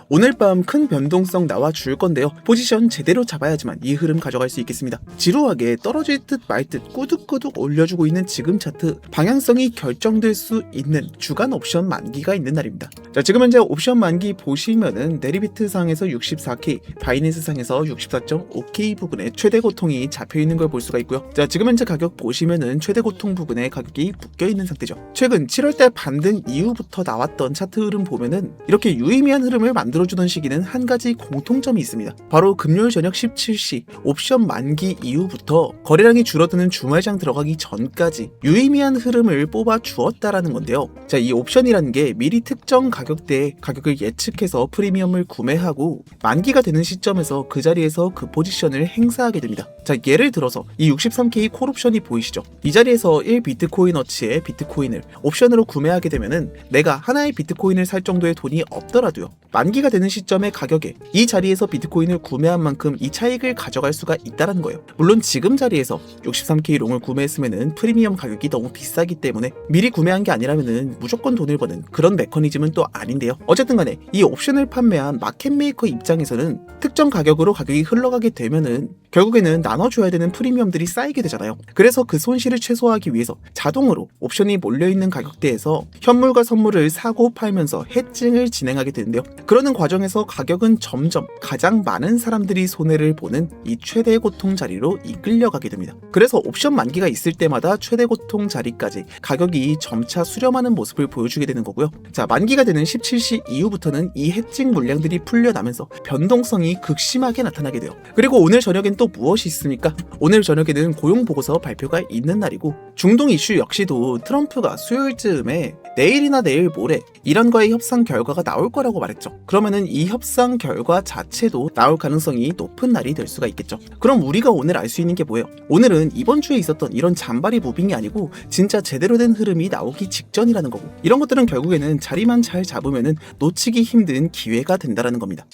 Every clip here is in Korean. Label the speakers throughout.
Speaker 1: 오늘 밤 큰 변동성 나와 줄 건데요. 포지션 제대로 잡아야지만 이 흐름 가져갈 수 있겠습니다. 지루하게 떨어질 듯 말 듯 꾸둑꾸둑 올려주고 있는 지금 차트, 방향성이 결정될 수 있는 주간 옵션 만기가 있는 날입니다. 자, 지금 현재 옵션 만기 보시면은 네리비트 상에서 64K, 바이낸스 상에서 64.5K 부근에 최대 고통이 잡혀 있는 걸 볼 수가 있고요. 자, 지금 현재 가격 보시면은 최대 고통 부근에 가격이 묶여 있는 상태죠. 최근 7월달 반등 이후부터 나왔던 차트 흐름 보면은 이렇게 유의미한 흐름을 만들어주던 시기는 한 가지 공통점이 있습니다. 바로 금요일 저녁 17시 옵션 만기 이후부터 거래량이 줄어드는 주말장 들어가기 전까지 유의미한 흐름을 뽑아 주었다라는 건데요. 자, 이 옵션이라는 게 미리 특정 가격대의 가격을 예측해서 프리미엄을 구매하고 만기가 되는 시점에서 그 자리에서 그 포지션을 행사하게 됩니다. 자, 예를 들어서 이 63K 콜옵션이 보이시죠? 이 자리에서 1비트코인어치의 비트코인을 옵션으로 구매하게 되면은 내가 하나의 비트코인을 살 정도의 돈이 없더라도요, 만기가 되는 시점의 가격에 이 자리에서 비트코인을 구매한 만큼 이 차익을 가져갈 수가 있다는 거예요. 물론 지금 자리에서 63K 롱을 구매했으면은 프리미엄 가격이 너무 비싸기 때문에 미리 구매한 게 아니라면은 무조건 돈을 버는 그런 메커니즘은 또 아닌데요. 어쨌든 간에 이 옵션을 판매한 마켓메이커 입장에서는 특정 가격으로 가격이 흘러가게 되면은 결국에는 나눠줘야 되는 프리미엄들이 쌓이게 되잖아요. 그래서 그 손실을 최소화하기 위해서 자동으로 옵션이 몰려있는 가격대에서 현물과 선물을 사고 팔면서 해칭을 진행하게 되는데요. 그러는 과정에서 가격은 점점 가장 많은 사람들이 손해를 보는 이 최대 고통 자리로 이끌려가게 됩니다. 그래서 옵션 만기가 있을 때마다 최대 고통 자리까지 가격이 점차 수렴하는 모습을 보여주게 되는 거고요. 자, 만기가 되는 17시 이후부터는 이 해칭 물량들이 풀려나면서 변동성이 극심하게 나타나게 돼요. 그리고 오늘 저녁엔 또 무엇이 있습니까? 오늘 저녁에는 고용보고서 발표가 있는 날이고, 중동 이슈 역시도 트럼프가 수요일쯤에 내일이나 내일 모레 이란과의 협상 결과가 나올 거라고 말했죠. 그러면은 이 협상 결과 자체도 나올 가능성이 높은 날이 될 수가 있겠죠. 그럼 우리가 오늘 알 수 있는 게 뭐예요? 오늘은 이번 주에 있었던 이런 잔바리 무빙이 아니고 진짜 제대로 된 흐름이 나오기 직전이라는 거고, 이런 것들은 결국에는 자리만 잘 잡으면은 놓치기 힘든 기회가 된다라는 겁니다.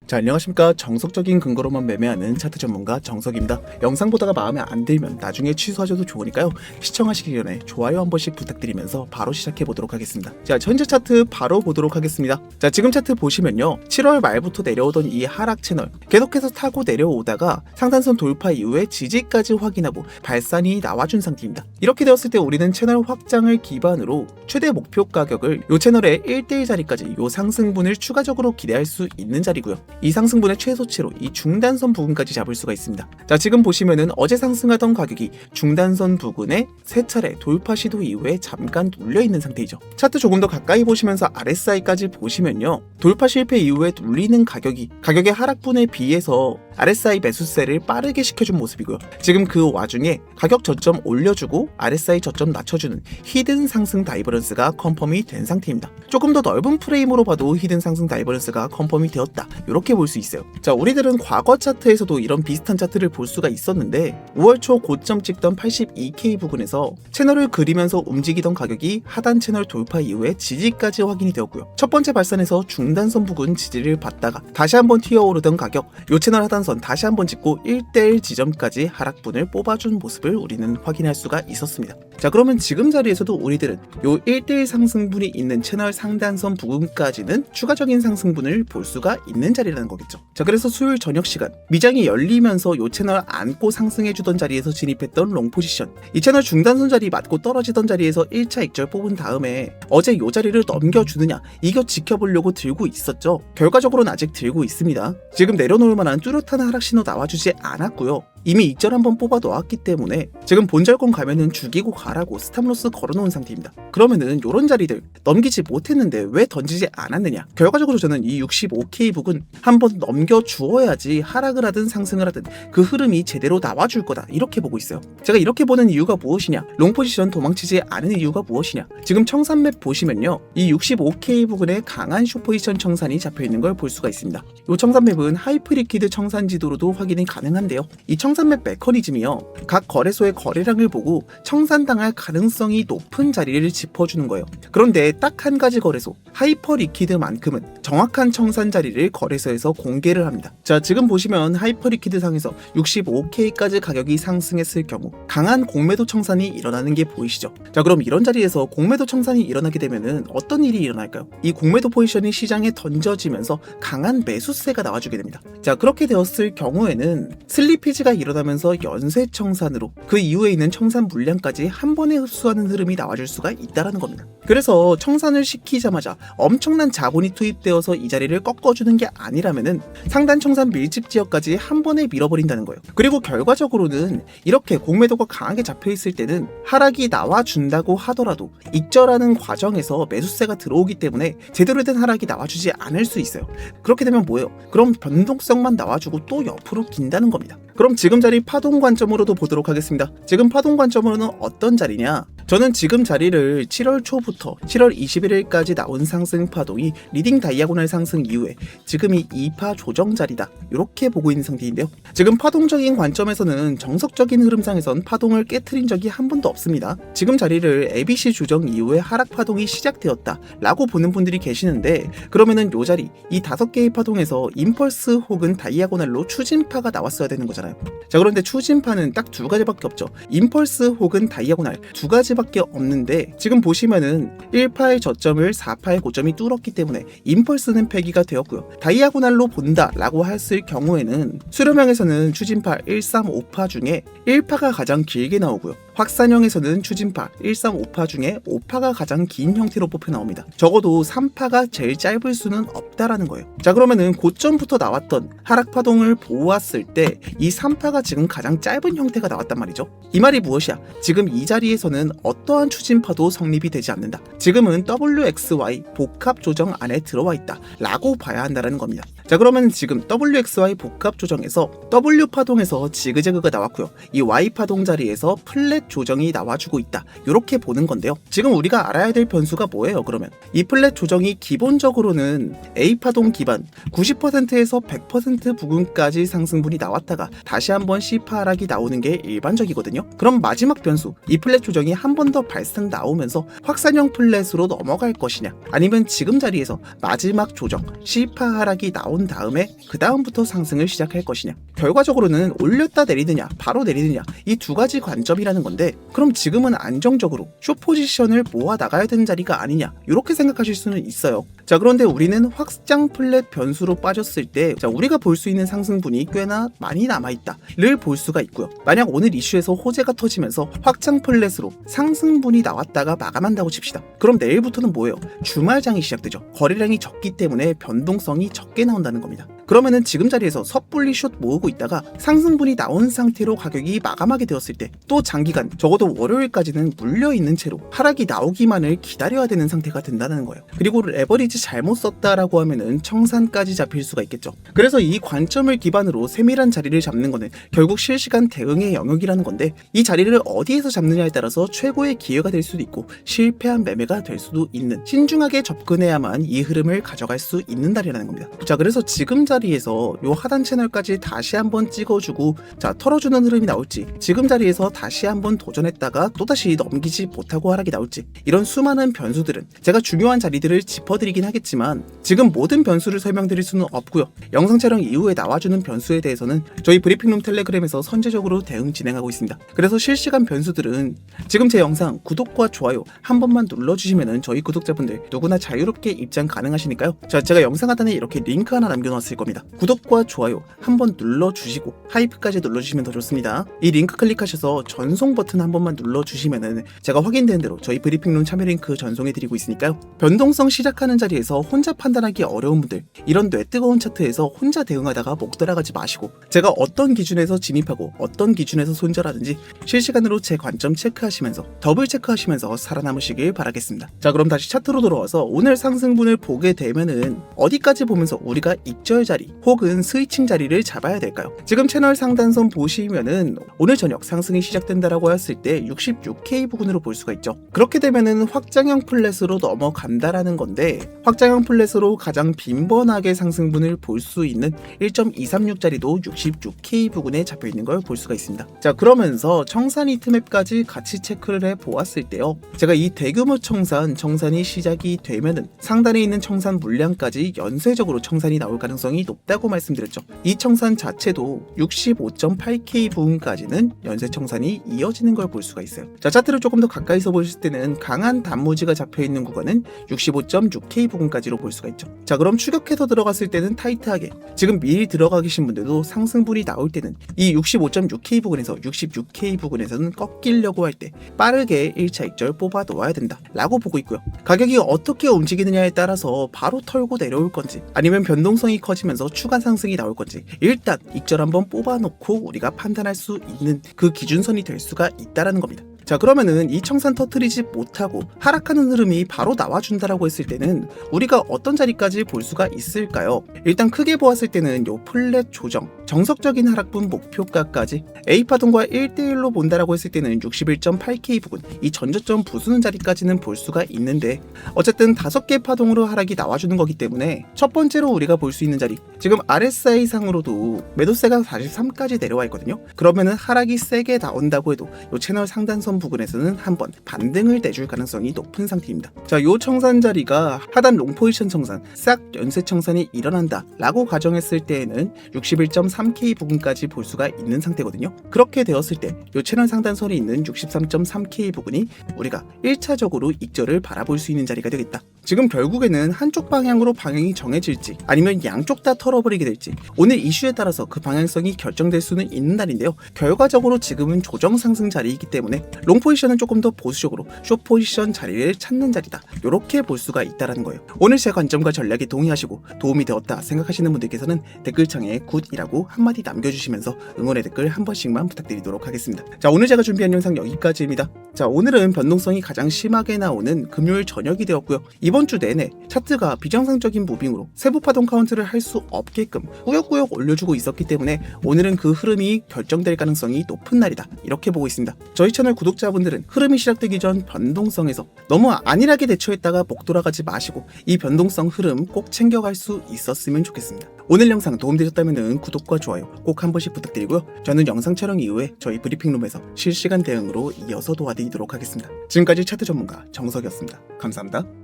Speaker 1: 자, 안녕하십니까. 정석적인 근거로만 매매하는 차트 전문가 정석입니다. 영상 보다가 마음에 안 들면 나중에 취소하셔도 좋으니까요, 시청하시기 전에 좋아요 한 번씩 부탁드리면서 바로 시작해 보도록 하겠습니다. 자, 현재 차트 바로 보도록 하겠습니다. 자, 지금 차트 보시면요, 7월 말부터 내려오던 이 하락 채널 계속해서 타고 내려오다가 상단선 돌파 이후에 지지까지 확인하고 발산이 나와준 상태입니다. 이렇게 되었을 때 우리는 채널 확장을 기반으로 최대 목표 가격을 이 채널의 1대1 자리까지 이 상승분을 추가적으로 기대할 수 있는 자리고요. 이 상승분의 최소치로 이 중단선 부근까지 잡을 수가 있습니다. 자, 지금 보시면은 어제 상승하던 가격이 중단선 부근에 3차례 돌파 시도 이후에 잠깐 눌려있는 상태이죠. 차트 조금 더 가까이 보시면서 RSI까지 보시면요, 돌파 실패 이후에 눌리는 가격의 하락분에 비해서 RSI 매수세를 빠르게 시켜준 모습이고요. 지금 그 와중에 가격 저점 올려주고 RSI 저점 낮춰주는 히든 상승 다이버런스가 컨펌이 된 상태입니다. 조금 더 넓은 프레임으로 봐도 히든 상승 다이버런스가 컨펌이 되었다, 이렇게 볼 수 있어요. 자, 우리들은 과거 차트에서도 이런 비슷한 차트를 볼 수가 있었는데 5월 초 고점 찍던 82K 부근에서 채널을 그리면서 움직이던 가격이 하단 채널 돌파 이후에 지지까지 확인이 되었고요. 첫 번째 발산에서 중단선 부근 지지를 받다가 다시 한번 튀어오르던 가격, 요 채널 하단선 다시 한번 찍고 1대1 지점까지 하락분을 뽑아준 모습을 우리는 확인할 수가 있었습니다. 자, 그러면 지금 자리에서도 우리들은 요 1대1 상승분이 있는 채널 상단선 부근까지는 추가적인 상승분을 볼 수가 있는 자리라는 거겠죠. 자, 그래서 수요일 저녁 시간 미장이 열리면서 요 채널 안고 상승해주던 자리에서 진입했던 롱 포지션, 이 채널 중단선 자리 맞고 떨어지던 자리에서 1차 익절 뽑은 다음에 어제 요 자리를 넘겨주느냐, 이거 지켜보려고 들고 있었죠. 결과적으로는 아직 들고 있습니다. 지금 내려놓을 만한 뚜렷한 하락 신호 나와주지 않았고요. 이미 익절 한번 뽑아 놓았기 때문에 지금 본절권 가면은 죽이고 가라고 스탑로스 걸어놓은 상태입니다. 그러면은 요런 자리들 넘기지 못했는데 왜 던지지 않았느냐? 결과적으로 저는 이 65K 부근 한번 넘겨주어야지 하락을 하든 상승을 하든 그 흐름이 제대로 나와줄 거다, 이렇게 보고 있어요. 제가 이렇게 보는 이유가 무엇이냐? 롱포지션 도망치지 않은 이유가 무엇이냐? 지금 청산맵 보시면요, 이 65K 부근에 강한 숏포지션 청산이 잡혀있는 걸 볼 수가 있습니다. 이 청산맵은 하이프리퀴드 청산 지도로도 확인이 가능한데요, 이 청산맵 메커니즘이요, 각 거래소의 거래량을 보고 청산당할 가능성이 높은 자리를 짚어주는 거예요. 그런데 딱 한 가지 거래소, 하이퍼리퀴드만큼은 정확한 청산 자리를 거래소에서 계열사에서 공개를 합니다. 자, 지금 보시면 하이퍼리퀴드 상에서 65K까지 가격이 상승했을 경우 강한 공매도 청산이 일어나는 게 보이시죠? 자, 그럼 이런 자리에서 공매도 청산이 일어나게 되면은 어떤 일이 일어날까요? 이 공매도 포지션이 시장에 던져지면서 강한 매수세가 나와주게 됩니다. 자, 그렇게 되었을 경우에는 슬리피지가 일어나면서 연쇄 청산으로 그 이후에 있는 청산 물량까지 한 번에 흡수하는 흐름이 나와줄 수가 있다라는 겁니다. 그래서 청산을 시키자마자 엄청난 자본이 투입되어서 이 자리를 꺾어주는 게 아니라면은 상단 청산 밀집 지역까지 한 번에 밀어버린다는 거예요. 그리고 결과적으로는 이렇게 공매도가 강하게 잡혀있을 때는 하락이 나와준다고 하더라도 익절하는 과정에서 매수세가 들어오기 때문에 제대로 된 하락이 나와주지 않을 수 있어요. 그렇게 되면 뭐예요? 그럼 변동성만 나와주고 또 옆으로 긴다는 겁니다. 그럼 지금 자리 파동 관점으로도 보도록 하겠습니다. 지금 파동 관점으로는 어떤 자리냐? 저는 지금 자리를 7월 초부터 7월 21일까지 나온 상승 파동이 리딩 다이아고널 상승 이후에 지금이 2파 조정 자리다, 이렇게 보고 있는 상태인데요. 지금 파동적인 관점에서는 정석적인 흐름상에선 파동을 깨트린 적이 한 번도 없습니다. 지금 자리를 ABC 조정 이후에 하락 파동이 시작되었다 라고 보는 분들이 계시는데, 그러면은 요 자리 이 5개의 파동에서 임펄스 혹은 다이아고널로 추진파가 나왔어야 되는 거잖아요. 자, 그런데 추진파는 딱 두 가지밖에 없죠. 임펄스 혹은 다이아고널 두 가지밖에 없는데, 지금 보시면은 1파의 저점을 4파의 고점이 뚫었기 때문에 임펄스는 폐기가 되었고요. 다이아고널로 본다 라고 했을 경우에는 수렴형에서는 추진파 135파 중에 1파가 가장 길게 나오고요. 확산형에서는 추진파 135파 중에 5파가 가장 긴 형태로 뽑혀 나옵니다. 적어도 3파가 제일 짧을 수는 없다라는 거예요. 자, 그러면은 고점부터 나왔던 하락 파동을 보았을 때 이 3파가 지금 가장 짧은 형태가 나왔단 말이죠. 이 말이 무엇이야? 지금 이 자리에서는 어떠한 추진파도 성립이 되지 않는다. 지금은 WXY 복합 조정 안에 들어와 있다 라고 봐야 한다는 겁니다. 자, 그러면 지금 WXY 복합 조정에서 W 파동에서 지그재그가 나왔고요. 이 Y 파동 자리에서 플랫 조정이 나와주고 있다, 이렇게 보는 건데요. 지금 우리가 알아야 될 변수가 뭐예요? 그러면 이 플랫 조정이 기본적으로는 A 파동 기반 90%에서 100% 부근까지 상승분이 나왔다가 다시 한번 C파 하락이 나오는 게 일반적이거든요. 그럼 마지막 변수, 이 플랫 조정이 한 번 더 발상 나오면서 확산형 플랫으로 넘어갈 것이냐, 아니면 지금 자리에서 마지막 조정 C파 하락이 나온 다음에 그 다음부터 상승을 시작할 것이냐. 결과적으로는 올렸다 내리느냐 바로 내리느냐, 이 두 가지 관점이라는 건데, 그럼 지금은 안정적으로 숏 포지션을 모아 나가야 되는 자리가 아니냐, 이렇게 생각하실 수는 있어요. 자, 그런데 우리는 확장 플랫 변수로 빠졌을 때, 자, 우리가 볼 수 있는 상승분이 꽤나 많이 남아있다를 볼 수가 있고요. 만약 오늘 이슈에서 호재가 터지면서 확장 플랫으로 상승분이 나왔다가 마감한다고 칩시다. 그럼 내일부터는 뭐예요? 주말장이 시작되죠. 거래량이 적기 때문에 변동성이 적게 나온다는 겁니다. 그러면은 지금 자리에서 섣불리 숏 모으고 있다가 상승분이 나온 상태로 가격이 마감하게 되었을 때 또 장기간, 적어도 월요일까지는 물려있는 채로 하락이 나오기만을 기다려야 되는 상태가 된다는 거예요. 그리고 레버리지 잘못 썼다라고 하면은 청산까지 잡힐 수가 있겠죠. 그래서 이 관점을 기반으로 세밀한 자리를 잡는 거는 결국 실시간 대응의 영역이라는 건데, 이 자리를 어디에서 잡느냐에 따라서 최고의 기회가 될 수도 있고 실패한 매매가 될 수도 있는, 신중하게 접근해야만 이 흐름을 가져갈 수 있는 자리라는 겁니다. 자, 그래서 지금 자리에서 요 하단 채널까지 다시 한번 찍어주고, 자, 털어주는 흐름이 나올지, 지금 자리에서 다시 한번 도전했다가 또다시 넘기지 못하고 하락이 나올지, 이런 수많은 변수들은 제가 중요한 자리들을 짚어드리긴 하겠지만 지금 모든 변수를 설명드릴 수는 없고요. 영상 촬영 이후에 나와주는 변수에 대해서는 저희 브리핑룸 텔레그램에서 선제적으로 대응 진행하고 있습니다. 그래서 실시간 변수들은 지금 제 영상 구독과 좋아요 한 번만 눌러주시면은 저희 구독자분들 누구나 자유롭게 입장 가능하시니까요. 자, 제가 영상 하단에 이렇게 링크 하나 남겨놨을 겁니다. 구독과 좋아요 한번 눌러주시고 하이프까지 눌러주시면 더 좋습니다. 이 링크 클릭하셔서 전송 버튼 한 번만 눌러주시면은 제가 확인된 대로 저희 브리핑룸 참여 링크 전송해드리고 있으니까요. 변동성 시작하는 자리에서 혼자 판단하기 어려운 분들, 이런 뇌 뜨거운 차트에서 혼자 대응하다가 목 돌아가지 마시고, 제가 어떤 기준에서 진입하고 어떤 기준에서 손절하든지 실시간으로 제 관점 체크하시면서 더블 체크하시면서 살아남으시길 바라겠습니다. 자, 그럼 다시 차트로 돌아와서 오늘 상승분을 보게 되면은 어디까지 보면서 우리가 익절 자리 혹은 스위칭 자리를 잡아야 될까요? 지금 채널 상단선 보시면은 오늘 저녁 상승이 시작된다라고 했을 때 66K 부근으로 볼 수가 있죠. 그렇게 되면은 확장형 플랫으로 넘어간다라는 건데, 확장형 플랫으로 가장 빈번하게 상승분을 볼 수 있는 1.236짜리도 66K 부근에 잡혀 있는 걸 볼 수가 있습니다. 자, 그러면서 청산 히트맵까지 같이 체크를 해 보았을 때요, 제가 이 대규모 청산이 시작이 되면은 상단에 있는 청산 물량까지 연쇄적으로 청산이 나올 가능성이 가능성이 높다고 말씀드렸죠. 이 청산 자체도 65.8K 부근까지는 연쇄 청산이 이어지는 걸 볼 수가 있어요. 자, 차트를 조금 더 가까이서 보실 때는 강한 단무지가 잡혀있는 구간은 65.6K 부근까지로 볼 수가 있죠. 자, 그럼 추격해서 들어갔을 때는 타이트하게, 지금 미리 들어가 계신 분들도 상승분이 나올 때는 이 65.6K 부근에서 66K 부근에서는 꺾이려고 할 때 빠르게 1차 익절 뽑아 놓아야 된다 라고 보고 있고요. 가격이 어떻게 움직이느냐에 따라서 바로 털고 내려올 건지, 아니면 변동성이 커지면서 추가 상승이 나올 건지, 일단 익절 한번 뽑아 놓고 우리가 판단할 수 있는 그 기준선이 될 수가 있다라는 겁니다. 자, 그러면은 이 청산 터트리지 못하고 하락하는 흐름이 바로 나와준다라고 했을 때는 우리가 어떤 자리까지 볼 수가 있을까요? 일단 크게 보았을 때는 요 플랫 조정, 정석적인 하락분 목표가까지 A파동과 1대1로 본다라고 했을 때는 61.8K 부근, 이 전저점 부수는 자리까지는 볼 수가 있는데, 어쨌든 5개 파동으로 하락이 나와주는 거기 때문에 첫 번째로 우리가 볼 수 있는 자리, 지금 RSI 상으로도 매도세가 43까지 내려와 있거든요. 그러면은 하락이 세게 나온다고 해도 요 채널 상단선 부근에서는 한번 반등을 내줄 가능성이 높은 상태입니다. 자, 요 청산 자리가 하단 롱 포지션 청산, 싹 연쇄 청산이 일어난다 라고 가정했을 때에는 61.3K 부근까지 볼 수가 있는 상태거든요. 그렇게 되었을 때 요 채널 상단선이 있는 63.3K 부근이 우리가 1차적으로 익절을 바라볼 수 있는 자리가 되겠다. 지금 결국에는 한쪽 방향으로 방향이 정해질지 아니면 양쪽 다 털어버리게 될지 오늘 이슈에 따라서 그 방향성이 결정될 수는 있는 날인데요. 결과적으로 지금은 조정 상승 자리이기 때문에 롱 포지션은 조금 더 보수적으로 숏 포지션 자리를 찾는 자리다, 이렇게 볼 수가 있다는 거예요. 오늘 제 관점과 전략에 동의하시고 도움이 되었다 생각하시는 분들께서는 댓글창에 굿이라고 한마디 남겨주시면서 응원의 댓글 한 번씩만 부탁드리도록 하겠습니다. 자, 오늘 제가 준비한 영상 여기까지입니다. 자, 오늘은 변동성이 가장 심하게 나오는 금요일 저녁이 되었고요. 이번 주 내내 차트가 비정상적인 무빙으로 세부 파동 카운트를 할 수 없게끔 꾸역꾸역 올려주고 있었기 때문에 오늘은 그 흐름이 결정될 가능성이 높은 날이다, 이렇게 보고 있습니다. 저희 채널 구독자분들은 흐름이 시작되기 전 변동성에서 너무 안일하게 대처했다가 목 돌아가지 마시고 이 변동성 흐름 꼭 챙겨갈 수 있었으면 좋겠습니다. 오늘 영상 도움되셨다면 구독과 좋아요 꼭 한 번씩 부탁드리고요. 저는 영상 촬영 이후에 저희 브리핑룸에서 실시간 대응으로 이어서 도와드리도록 하겠습니다. 지금까지 차트 전문가 정석이었습니다. 감사합니다.